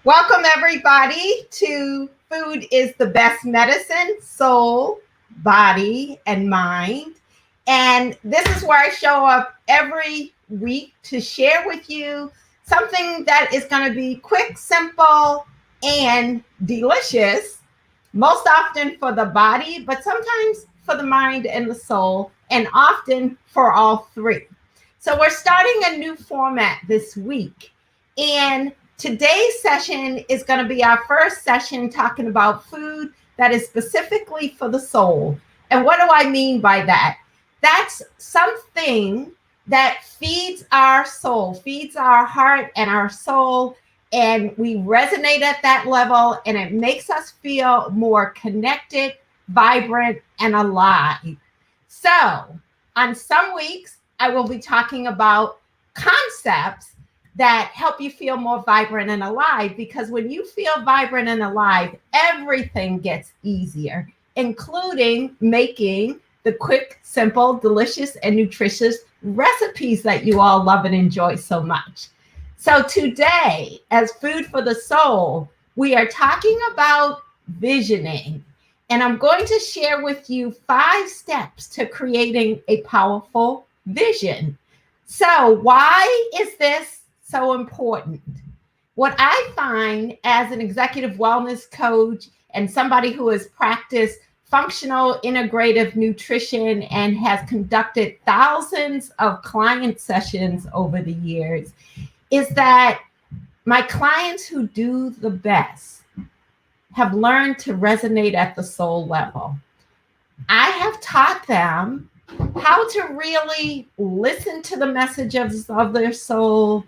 Welcome, everybody, to Food is the Best Medicine, Soul, Body, and Mind. And this is where I show up every week to share with you something that is going to be quick, simple, and delicious, most often for the body, but sometimes for the mind and the soul, and often for all three. So we're starting a new format this week. And today's session is going to be our first session talking about food that is specifically for the soul. And what do I mean by that? That's something that feeds our soul, feeds our heart and our soul, and we resonate at that level, and it makes us feel more connected, vibrant, and alive. So on some weeks, I will be talking about concepts that help you feel more vibrant and alive, because when you feel vibrant and alive, everything gets easier, including making the quick, simple, delicious, and nutritious recipes that you all love and enjoy so much. So today, as Food for the Soul, we are talking about visioning. And I'm going to share with you 5 steps to creating a powerful vision. So why is this so important? What I find as an executive wellness coach and somebody who has practiced functional integrative nutrition and has conducted thousands of client sessions over the years is that my clients who do the best have learned to resonate at the soul level. I have taught them how to really listen to the messages of their soul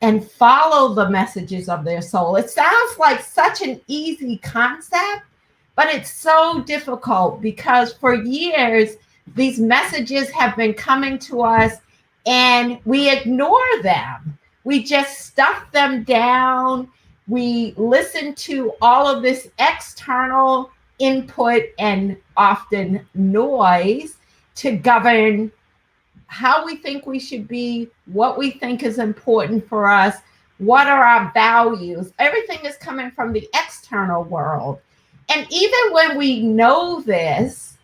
and follow the messages of their soul. It sounds like such an easy concept, but it's so difficult because for years, these messages have been coming to us and we ignore them. We just stuff them down. We listen to all of this external input and often noise to govern how we think we should be, what we think is important for us, what are our values. Everything is coming from the external world. And even when we know this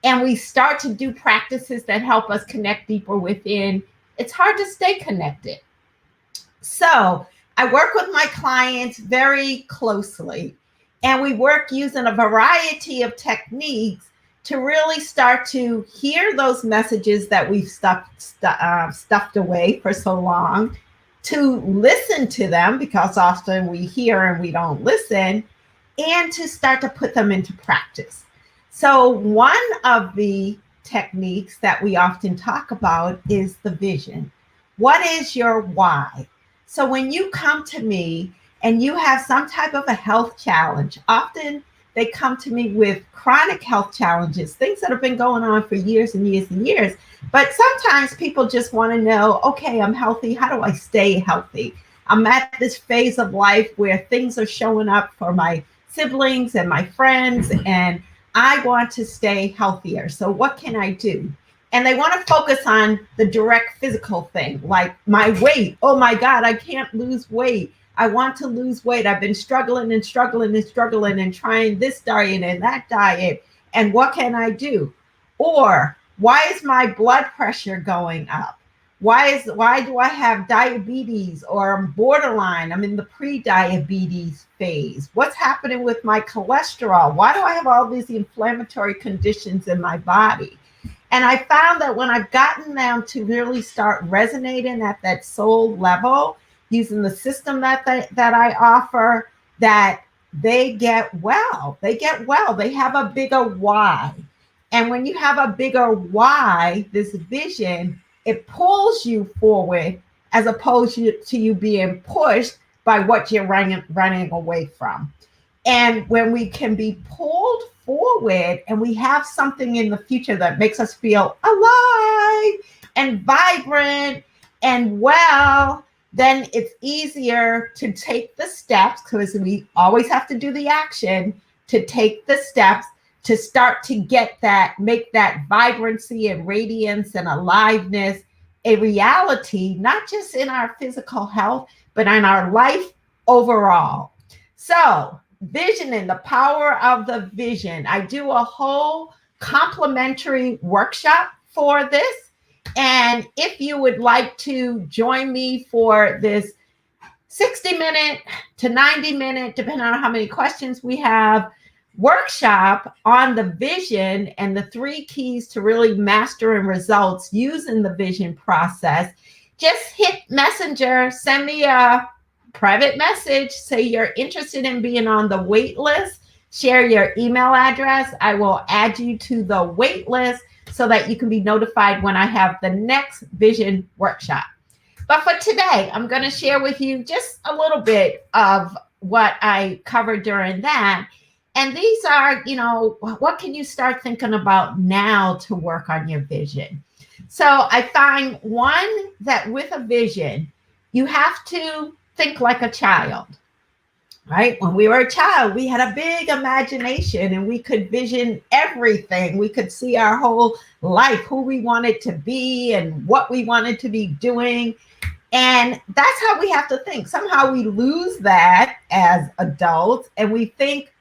and we start to do practices that help us connect deeper within, it's hard to stay connected. So I work with my clients very closely, and we work using a variety of techniques to really start to hear those messages that we've stuffed away for so long, to listen to them, because often we hear and we don't listen, and to start to put them into practice. So one of the techniques that we often talk about is the vision. What is your why? So when you come to me and you have some type of a health challenge, often they come to me with chronic health challenges, things that have been going on for years and years and years. But sometimes people just want to know, okay, I'm healthy. How do I stay healthy? I'm at this phase of life where things are showing up for my siblings and my friends, and I want to stay healthier. So what can I do? And they want to focus on the direct physical thing, like my weight. Oh my God, I can't lose weight. I want to lose weight. I've been struggling and trying this diet and that diet. And what can I do? Or why is my blood pressure going up? Why do I have diabetes, or I'm borderline? I'm in the pre-diabetes phase. What's happening with my cholesterol? Why do I have all these inflammatory conditions in my body? And I found that when I've gotten them to really start resonating at that soul level, using the system that I offer, that they get well. They get well. They have a bigger why. And when you have a bigger why, this vision, it pulls you forward as opposed to you being pushed by what you're running away from. And when we can be pulled forward and we have something in the future that makes us feel alive and vibrant and well, then it's easier to take the steps, because we always have to do the action, to take the steps to start to get that, make that vibrancy and radiance and aliveness a reality, not just in our physical health, but in our life overall. So, visioning, the power of the vision. I do a whole complimentary workshop for this. And if you would like to join me for this 60-minute to 90-minute, depending on how many questions we have, workshop on the vision and the 3 keys to really mastering results using the vision process, just hit Messenger, send me a private message, say you're interested in being on the wait list, share your email address. I will add you to the wait list so that you can be notified when I have the next vision workshop. But for today, I'm going to share with you just a little bit of what I covered during that. And these are, what can you start thinking about now to work on your vision? So I find one, that with a vision, you have to think like a child, right? When we were a child, we had a big imagination and we could vision everything. We could see our whole life, who we wanted to be and what we wanted to be doing. And that's how we have to think. Somehow we lose that as adults and we think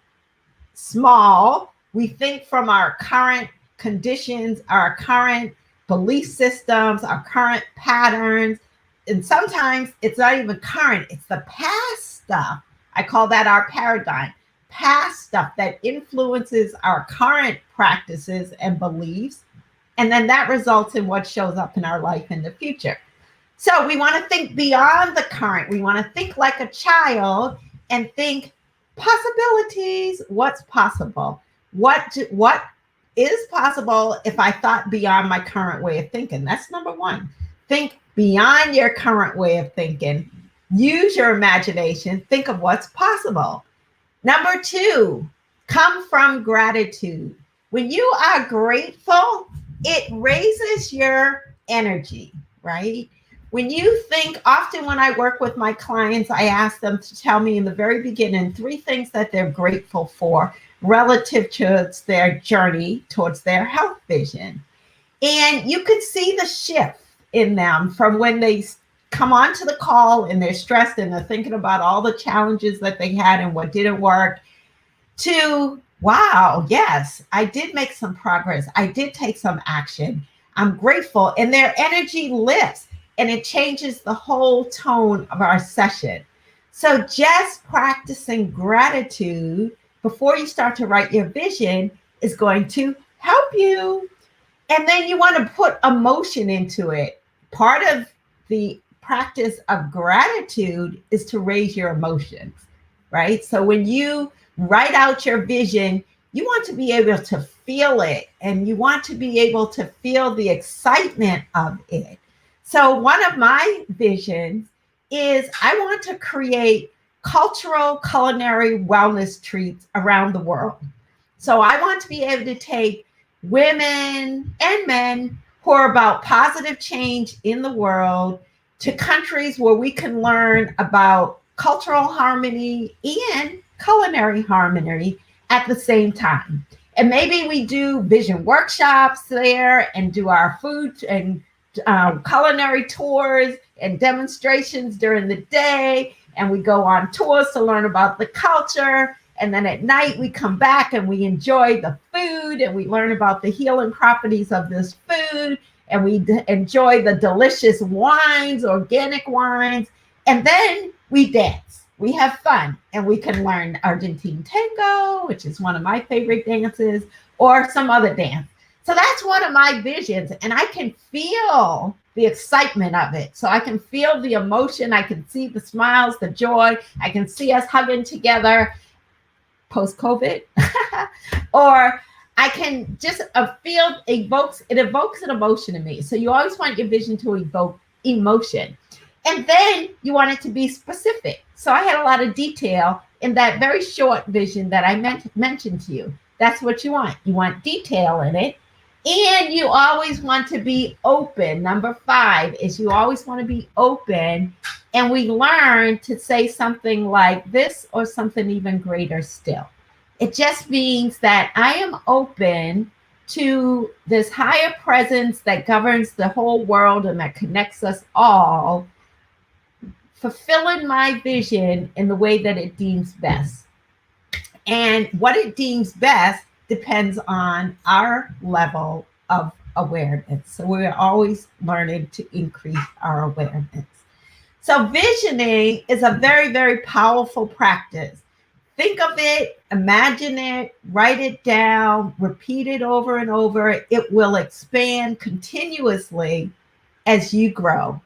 small. We think from our current conditions, our current belief systems, our current patterns. And sometimes it's not even current, it's the past stuff. I call that our paradigm. Past stuff that influences our current practices and beliefs. And then that results in what shows up in our life in the future. So we want to think beyond the current. We want to think like a child and think possibilities. What's possible? What is possible if I thought beyond my current way of thinking? That's number one. Think beyond your current way of thinking. Use your imagination. Think of what's possible. Number two, come from gratitude. When you are grateful, it raises your energy, right? When you think, often when I work with my clients, I ask them to tell me in the very beginning 3 things that they're grateful for relative to their journey towards their health vision. And you could see the shift in them from when they come onto the call and they're stressed and they're thinking about all the challenges that they had and what didn't work, to, wow, yes, I did make some progress. I did take some action. I'm grateful. And their energy lifts and it changes the whole tone of our session. So just practicing gratitude before you start to write your vision is going to help you. And then you want to put emotion into it. Part of the practice of gratitude is to raise your emotions, right? So when you write out your vision, you want to be able to feel it and you want to be able to feel the excitement of it. So one of my visions is I want to create cultural culinary wellness treats around the world. So I want to be able to take women and men who are about positive change in the world to countries where we can learn about cultural harmony and culinary harmony at the same time. And maybe we do vision workshops there and do our food and culinary tours and demonstrations during the day. And we go on tours to learn about the culture. And then at night we come back and we enjoy the food and we learn about the healing properties of this food. And we enjoy the delicious wines, organic wines. And then we dance. We have fun and we can learn Argentine tango, which is one of my favorite dances, or some other dance. So that's one of my visions. And I can feel the excitement of it. So I can feel the emotion. I can see the smiles, the joy. I can see us hugging together. post COVID, or I can just feel evokes an emotion in me. So you always want your vision to evoke emotion. And then you want it to be specific. So I had a lot of detail in that very short vision that I mentioned to you. That's what you want. You want detail in it. And you always want to be open. Number 5 is you always want to be open. And we learn to say something like this or something even greater still. It just means that I am open to this higher presence that governs the whole world and that connects us all, fulfilling my vision in the way that it deems best. And what it deems best depends on our level of awareness. So we're always learning to increase our awareness. So visioning is a very, very powerful practice. Think of it, imagine it, write it down, repeat it over and over. It will expand continuously as you grow,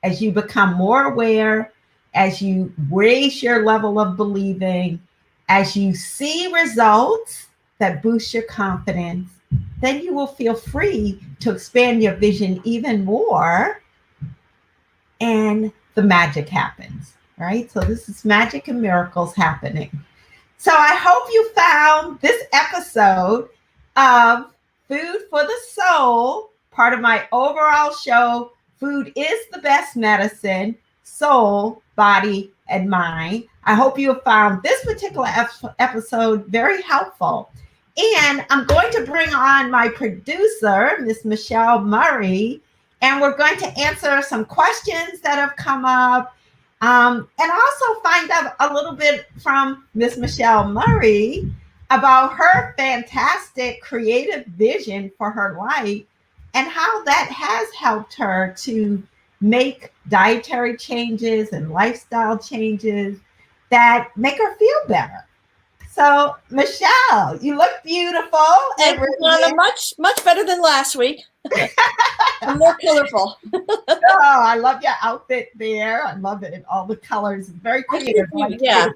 as you become more aware, as you raise your level of believing, as you see results that boost your confidence. Then you will feel free to expand your vision even more, and the magic happens, right? So this is magic and miracles happening. So I hope you found this episode of Food for the Soul, part of my overall show, Food is the Best Medicine, Soul, Body, and Mind. I hope you have found this particular episode very helpful. And I'm going to bring on my producer, Miss Michelle Murray, and we're going to answer some questions that have come up, and also find out a little bit from Miss Michelle Murray about her fantastic creative vision for her life and how that has helped her to make dietary changes and lifestyle changes that make her feel better. So, Michelle, you look beautiful. And much better than last week. More colorful. Oh, I love your outfit there. I love it. All the colors. Very creative. Yeah.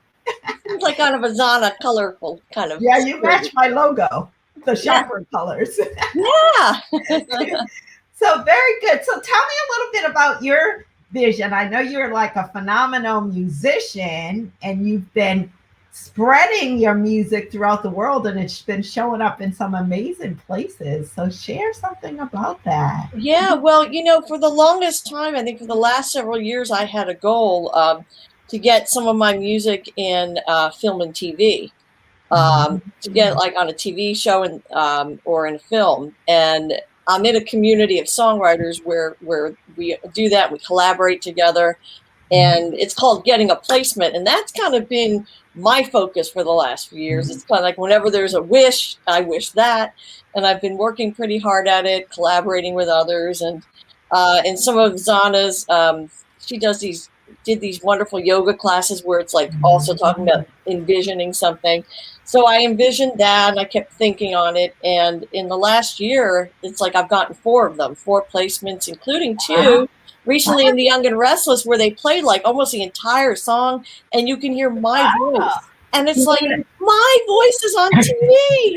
It's like kind of a Zana colorful kind of. Yeah, you match my logo. The sharper colors. Yeah. So very good. So tell me a little bit about your vision. I know you're like a phenomenal musician and you've been spreading your music throughout the world and it's been showing up in some amazing places. So share something about that. Yeah, well, for the longest time, I think for the last several years, I had a goal to get some of my music in film and TV, to get like on a TV show and or in a film. And I'm in a community of songwriters where we do that. We collaborate together. And it's called Getting a Placement. And that's kind of been my focus for the last few years. It's kind of like whenever there's a wish, I wish that. And I've been working pretty hard at it, collaborating with others. And in some of Zana's, she did these wonderful yoga classes where it's like also talking about envisioning something. So I envisioned that and I kept thinking on it. And in the last year, it's like I've gotten 4 of them, 4 placements, including 2 recently in The Young and Restless, where they played like almost the entire song and you can hear my voice. And it's like, my voice is on TV.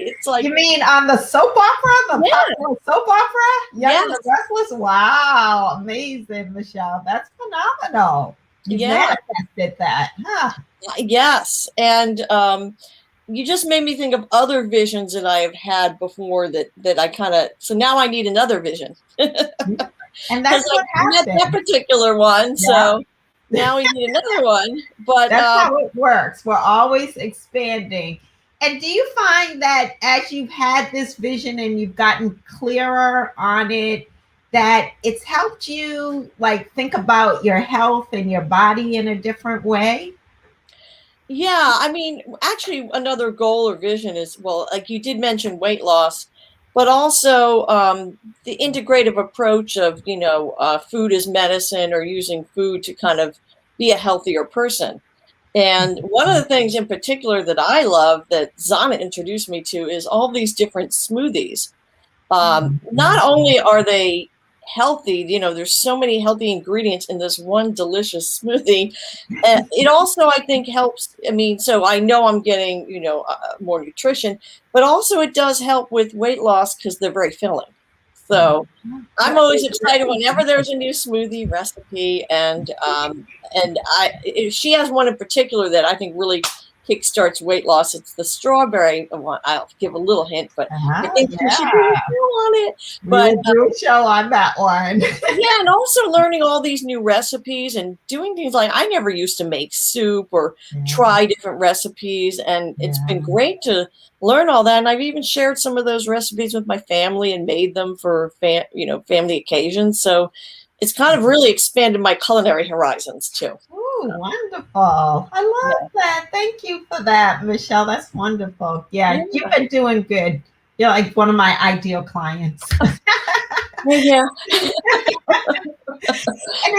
It's like, you mean on the soap opera, popular soap opera? Young and Restless? Wow, amazing, Michelle. That's phenomenal. You manifested that, huh? Yes. And you just made me think of other visions that I have had before that I kind of, so now I need another vision. And that's what happened. That particular one. So now we need another one. But that's how it works. We're always expanding. And do you find that as you've had this vision and you've gotten clearer on it, that it's helped you like think about your health and your body in a different way? Yeah, I mean, actually another goal or vision is, well, like you did mention weight loss, but also the integrative approach of, food as medicine or using food to kind of be a healthier person. And one of the things in particular that I love that Zana introduced me to is all these different smoothies. Not only are they healthy. You know, there's so many healthy ingredients in this one delicious smoothie. And it also, I think, helps. I mean, so I know I'm getting, you know, more nutrition, but also it does help with weight loss because they're very filling. So I'm always excited whenever there's a new smoothie recipe, and she has one in particular that I think really kickstarts weight loss. It's the strawberry one. I'll give a little hint, but I think we should do a show on it. We will do a show on that one. Yeah, and also learning all these new recipes and doing things like I never used to make soup or try different recipes, and it's been great to learn all that. And I've even shared some of those recipes with my family and made them for family occasions. So it's kind of really expanded my culinary horizons too. Oh, wonderful. I love that. Thank you for that, Michelle. That's wonderful. Yeah, you've been doing good. You're like one of my ideal clients. Yeah. And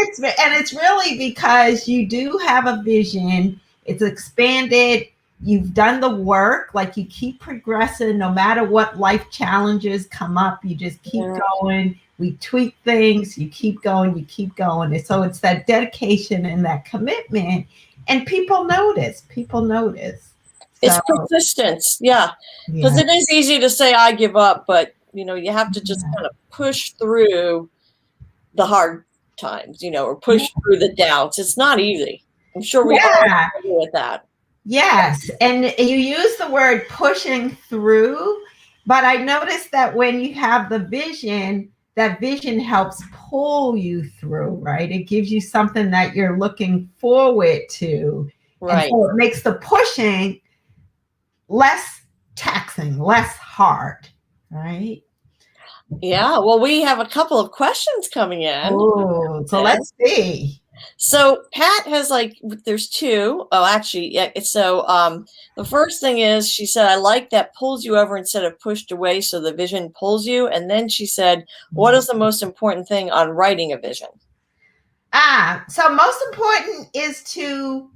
it's really because you do have a vision. It's expanded. You've done the work. Like you keep progressing no matter what life challenges come up. You just keep going. We tweak things. You keep going. You keep going. And so it's that dedication and that commitment. And people notice. People notice. It's persistence. Yeah. Because it is easy to say I give up, but you know, you have to just kind of push through the hard times, you know, or push through the doubts. It's not easy. I'm sure we all agree with that. Yes. And you use the word pushing through, but I noticed that when you have the vision, that vision helps pull you through, right? It gives you something that you're looking forward to. Right. And so it makes the pushing less taxing, less hard, right? Yeah. Well, we have a couple of questions coming in. Oh, so let's see. So Pat has there's two. Oh, actually, yeah. So the first thing is she said, I like that pulls you over instead of pushed away. So the vision pulls you. And then she said, what is the most important thing on writing a vision? So most important is to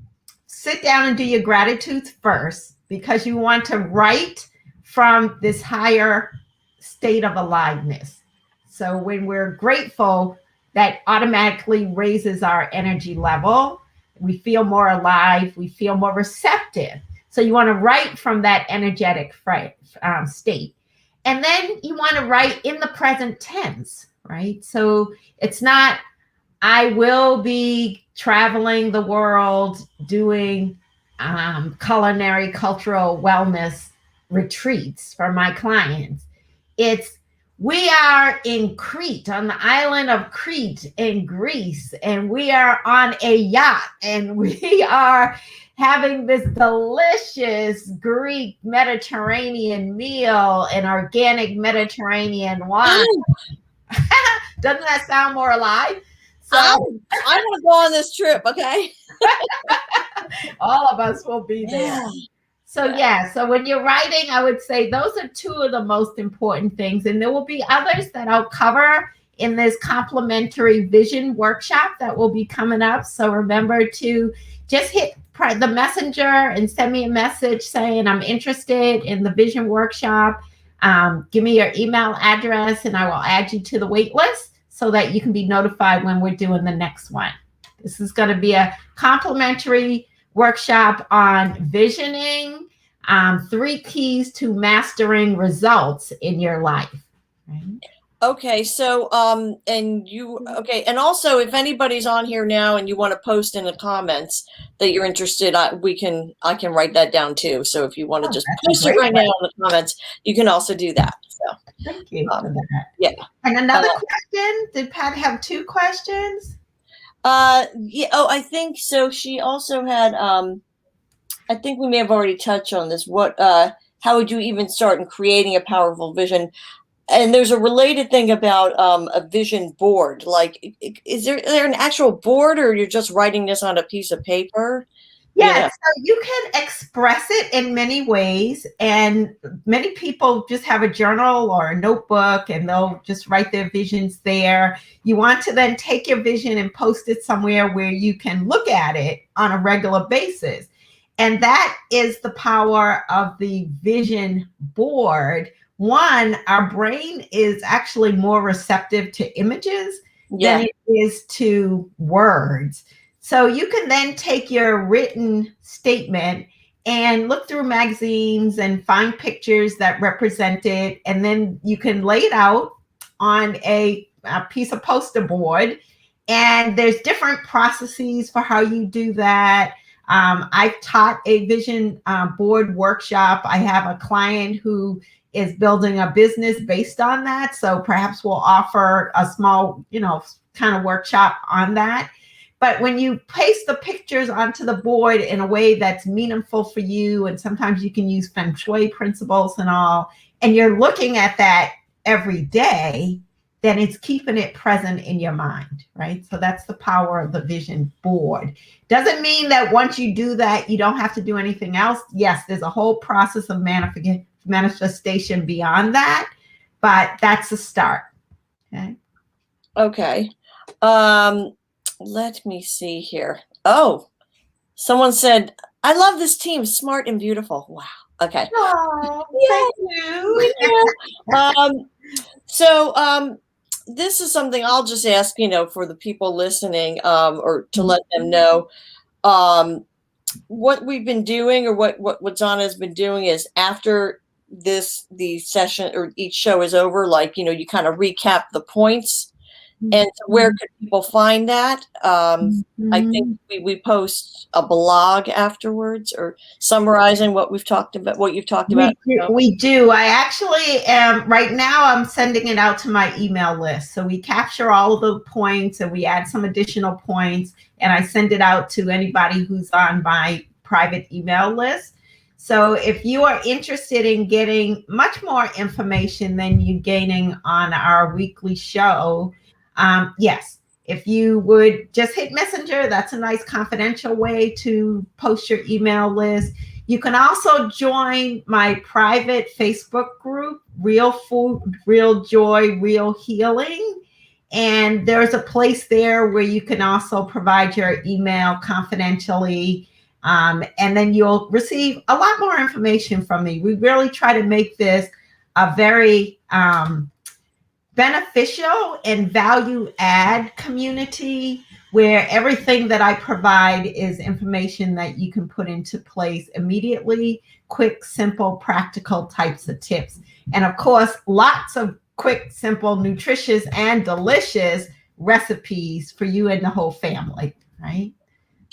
sit down and do your gratitudes first, because you want to write from this higher state of aliveness. So when we're grateful, that automatically raises our energy level. We feel more alive. We feel more receptive. So you want to write from that energetic state. And then you want to write in the present tense, right? So it's not, I will be traveling the world doing culinary, cultural wellness retreats for my clients. It's, we are in Crete, on the island of Crete in Greece, and we are on a yacht, and we are having this delicious Greek Mediterranean meal and organic Mediterranean wine. Doesn't that sound more alive? So I want to go on this trip, okay? All of us will be there. So so when you're writing, I would say those are two of the most important things. And there will be others that I'll cover in this complimentary vision workshop that will be coming up. So remember to just hit the messenger and send me a message saying I'm interested in the vision workshop. Give me your email address and I will add you to the wait list so that you can be notified when we're doing the next one. This is going to be a complimentary workshop on visioning, 3 keys to mastering results in your life. Right? Okay, so and also if anybody's on here now and you want to post in the comments that you're interested, I can write that down too. So if you want to just post it right now in the comments, you can also do that. So thank you for that. Yeah. And another question. Did Pat have 2 questions? I think so. She also had I think we may have already touched on this. How would you even start in creating a powerful vision? And there's a related thing about a vision board. Like, is there an actual board, or you're just writing this on a piece of paper? Yeah, so you can express it in many ways, and many people just have a journal or a notebook and they'll just write their visions there. You want to then take your vision and post it somewhere where you can look at it on a regular basis. And that is the power of the vision board, one, our brain is actually more receptive to images than Yeah. it is to words. So you can then take your written statement and look through magazines and find pictures that represent it. And then you can lay it out on a piece of poster board. And there's different processes for how you do that. I've taught a vision board workshop. I have a client who is building a business based on that. So perhaps we'll offer a small, kind of workshop on that. But when you paste the pictures onto the board in a way that's meaningful for you, and sometimes you can use feng shui principles and all, and you're looking at that every day, then it's keeping it present in your mind, right? So that's the power of the vision board. Doesn't mean that once you do that, you don't have to do anything else. Yes, there's a whole process of manifestation beyond that, but that's the start. Okay. Okay. Let me see here. Oh, someone said, I love this team, smart and beautiful. Wow. Okay. Oh, thank you. So this is something I'll just ask, for the people listening, or to let them know. What we've been doing, or what Donna has been doing, is after the session or each show is over, you kind of recap the points. And so where could people find that? I think we post a blog afterwards, or summarizing what we've talked about, what you've talked about. We do. I actually am right now. I'm sending it out to my email list. So we capture all of the points and we add some additional points, and I send it out to anybody who's on my private email list. So if you are interested in getting much more information than you gaining on our weekly show, yes, if you would just hit Messenger, that's a nice confidential way to post your email list. You can also join my private Facebook group, Real Food, Real Joy, Real Healing. And there's a place there where you can also provide your email confidentially. And then you'll receive a lot more information from me. We really try to make this a very beneficial and value add community where everything that I provide is information that you can put into place immediately, quick, simple, practical types of tips. And of course, lots of quick, simple, nutritious, and delicious recipes for you and the whole family, right?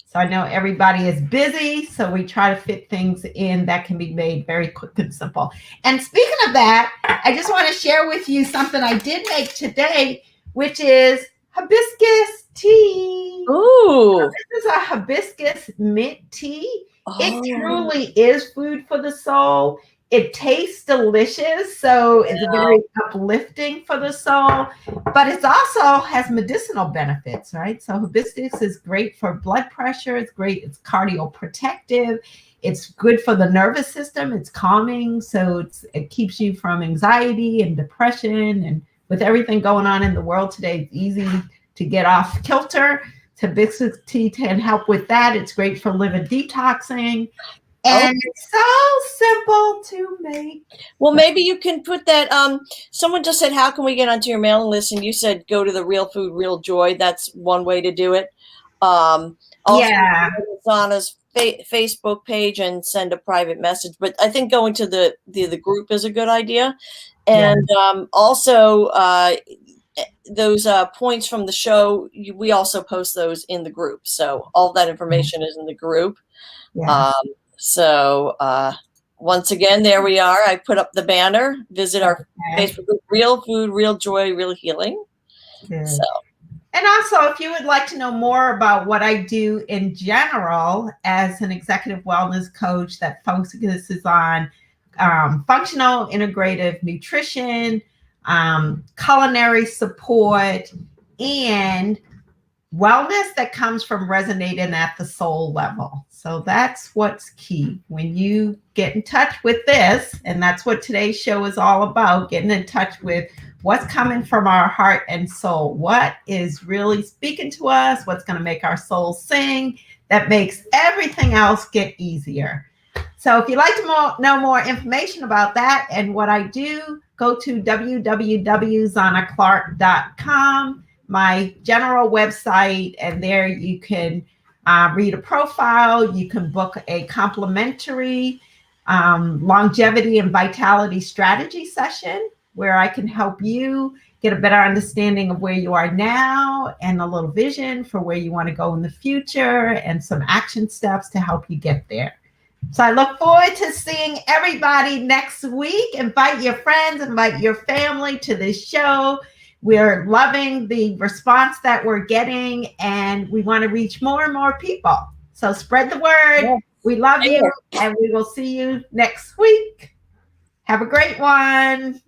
So I know everybody is busy, so we try to fit things in that can be made very quick and simple. And speaking of that, I just want to share with you something I did make today, which is hibiscus tea. Ooh. This is a hibiscus mint tea. It truly is food for the soul. It tastes delicious, so it's very uplifting for the soul, but it also has medicinal benefits, right? So hibiscus is great for blood pressure. It's great. It's cardioprotective. It's good for the nervous system. It's calming, so it keeps you from anxiety and depression. And with everything going on in the world today, it's easy to get off kilter. Hibiscus tea can help with that. It's great for liver detoxing. And it's so simple to make. Well, maybe you can put that. Someone just said, how can we get onto your mailing list? And you said, go to the Real Food, Real Joy. That's one way to do it. Also, Zana's Facebook page and send a private message. But I think going to the group is a good idea. And also those points from the show, we also post those in the group. So all that information is in the group. Yeah. So once again, there we are. I put up the banner. Visit our Facebook group, Real Food, Real Joy, Real Healing. So. And also, if you would like to know more about what I do in general as an executive wellness coach that focuses on functional integrative nutrition, culinary support, and wellness that comes from resonating at the soul level. So that's what's key. When you get in touch with this, and that's what today's show is all about, getting in touch with what's coming from our heart and soul, what is really speaking to us, what's going to make our soul sing, that makes everything else get easier. So if you'd like to know more information about that and what I do, go to www.zanaclark.com, my general website, and there you can read a profile. You can book a complimentary longevity and vitality strategy session where I can help you get a better understanding of where you are now and a little vision for where you want to go in the future and some action steps to help you get there. So I look forward to seeing everybody next week. Invite your friends, invite your family to this show. We're loving the response that we're getting, and we want to reach more and more people. So spread the word. Yeah. We love you, and we will see you next week. Have a great one.